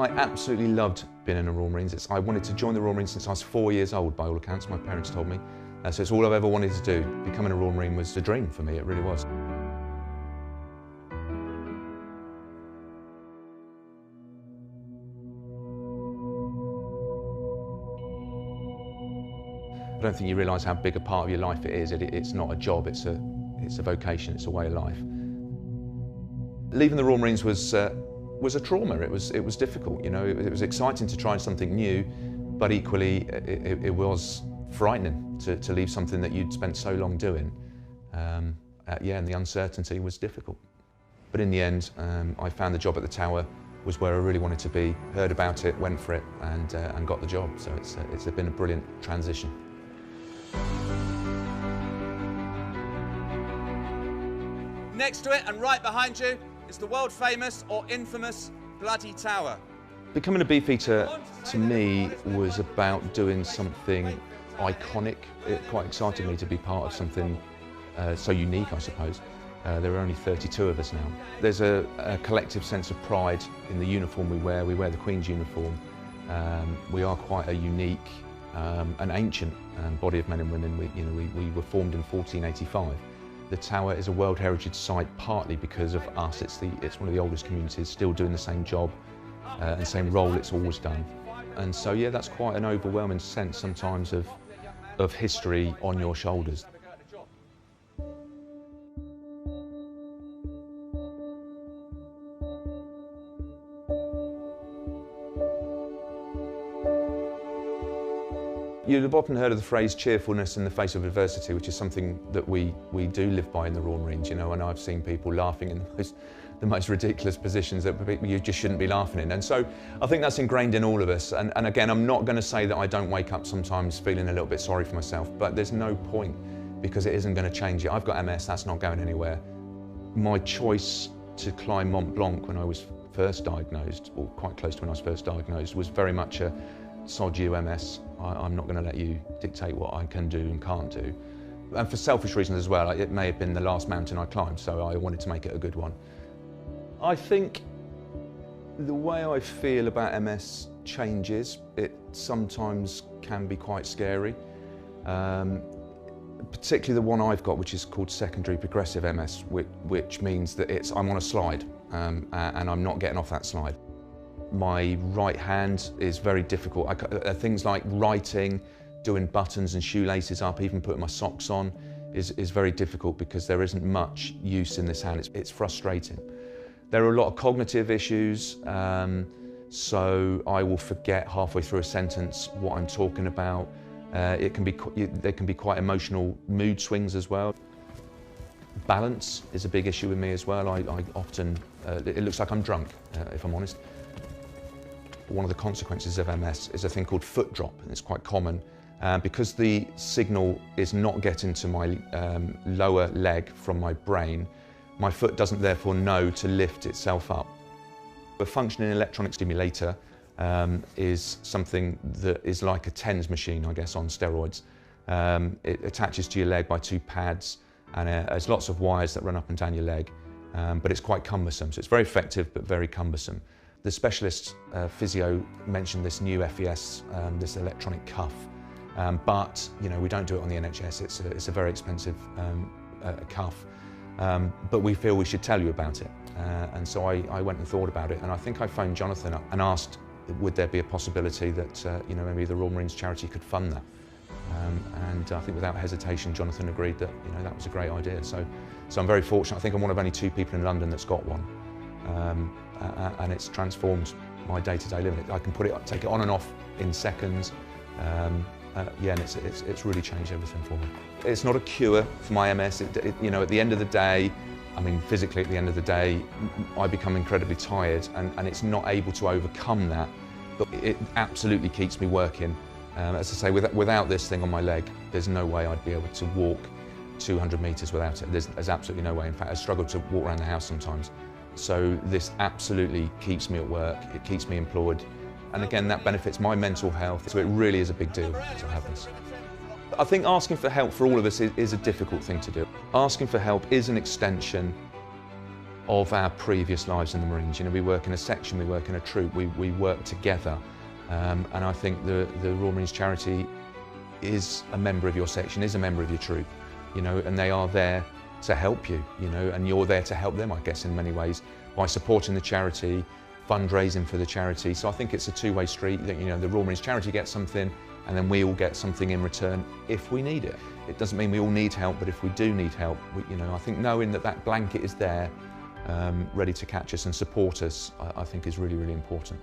I absolutely loved being in the Royal Marines. I wanted to join the Royal Marines since I was 4 years old, by all accounts, my parents told me. So it's all I've ever wanted to do. Becoming a Royal Marine was a dream for me, it really was. I don't think you realise how big a part of your life it is. It's not a job, it's a vocation, it's a way of life. Leaving the Royal Marines was a trauma. It was difficult, you know. It was exciting to try something new, but equally it was frightening to leave something that you'd spent so long doing. Yeah, and the uncertainty was difficult. But in the end, I found the job at the Tower was where I really wanted to be, heard about it, went for it, and got the job. So it's been a brilliant transition. Next to it and right behind you is the world famous or infamous Bloody Tower. Becoming a Beefeater to me was about doing something iconic. It quite excited me to be part of something so unique, I suppose. There are only 32 of us now. There's a collective sense of pride in the uniform we wear. We wear the Queen's uniform. We are quite a unique and ancient body of men and women. We were formed in 1485. The Tower is a World Heritage Site partly because of us. It's one of the oldest communities, still doing the same job and same role it's always done. And so, yeah, that's quite an overwhelming sense sometimes of history on your shoulders. You'd have often heard of the phrase cheerfulness in the face of adversity, which is something that we do live by in the Royal Marines, you know, and I've seen people laughing in the most ridiculous positions that you just shouldn't be laughing in. And so I think that's ingrained in all of us. And again, I'm not going to say that I don't wake up sometimes feeling a little bit sorry for myself, but there's no point because it isn't going to change it. I've got MS, that's not going anywhere. My choice to climb Mont Blanc when I was first diagnosed, or quite close to when I was first diagnosed, was very much a sod you MS. I'm not going to let you dictate what I can do and can't do. And for selfish reasons as well, it may have been the last mountain I climbed, so I wanted to make it a good one. I think the way I feel about MS changes. It sometimes can be quite scary. Particularly the one I've got, which is called secondary progressive MS, which means that I'm on a slide and I'm not getting off that slide. My right hand is very difficult. Things like writing, doing buttons and shoelaces up, even putting my socks on is very difficult because there isn't much use in this hand. It's frustrating. There are a lot of cognitive issues, so I will forget halfway through a sentence what I'm talking about. There can be quite emotional mood swings as well. Balance is a big issue with me as well. I often, it looks like I'm drunk, if I'm honest. One of the consequences of MS is a thing called foot drop, and it's quite common. Because the signal is not getting to my lower leg from my brain, my foot doesn't therefore know to lift itself up. A functioning electronic stimulator is something that is like a TENS machine, I guess, on steroids. It attaches to your leg by 2 pads, and there's lots of wires that run up and down your leg, but it's quite cumbersome. So it's very effective, but very cumbersome. The specialist physio mentioned this new FES, this electronic cuff, but you know, we don't do it on the NHS. It's a very expensive cuff, but we feel we should tell you about it. And so I went and thought about it, and I think I phoned Jonathan up and asked, would there be a possibility that you know, maybe the Royal Marines charity could fund that? And I think without hesitation, Jonathan agreed that that was a great idea. So I'm very fortunate. I think I'm one of only 2 people in London that's got one. And it's transformed my day-to-day living. I can take it on and off in seconds. Yeah, and it's really changed everything for me. It's not a cure for my MS. At the end of the day, I mean, physically at the end of the day, I become incredibly tired, and it's not able to overcome that. But it absolutely keeps me working. As I say, without this thing on my leg, there's no way I'd be able to walk 200 metres without it. There's absolutely no way. In fact, I struggle to walk around the house sometimes. So this absolutely keeps me at work, it keeps me employed, and again that benefits my mental health, so it really is a big deal to have this. I think asking for help for all of us is a difficult thing to do. Asking for help is an extension of our previous lives in the Marines. You know, we work in a section, we work in a troop, we work together. And I think the Royal Marines Charity is a member of your section, is a member of your troop, you know, and they are there to help you, you know, and you're there to help them, I guess, in many ways, by supporting the charity, fundraising for the charity. So I think it's a two-way street. You know, the Royal Marines Charity gets something, and then we all get something in return if we need it. It doesn't mean we all need help, but if we do need help, you know, I think knowing that that blanket is there, ready to catch us and support us, I think is really, really important.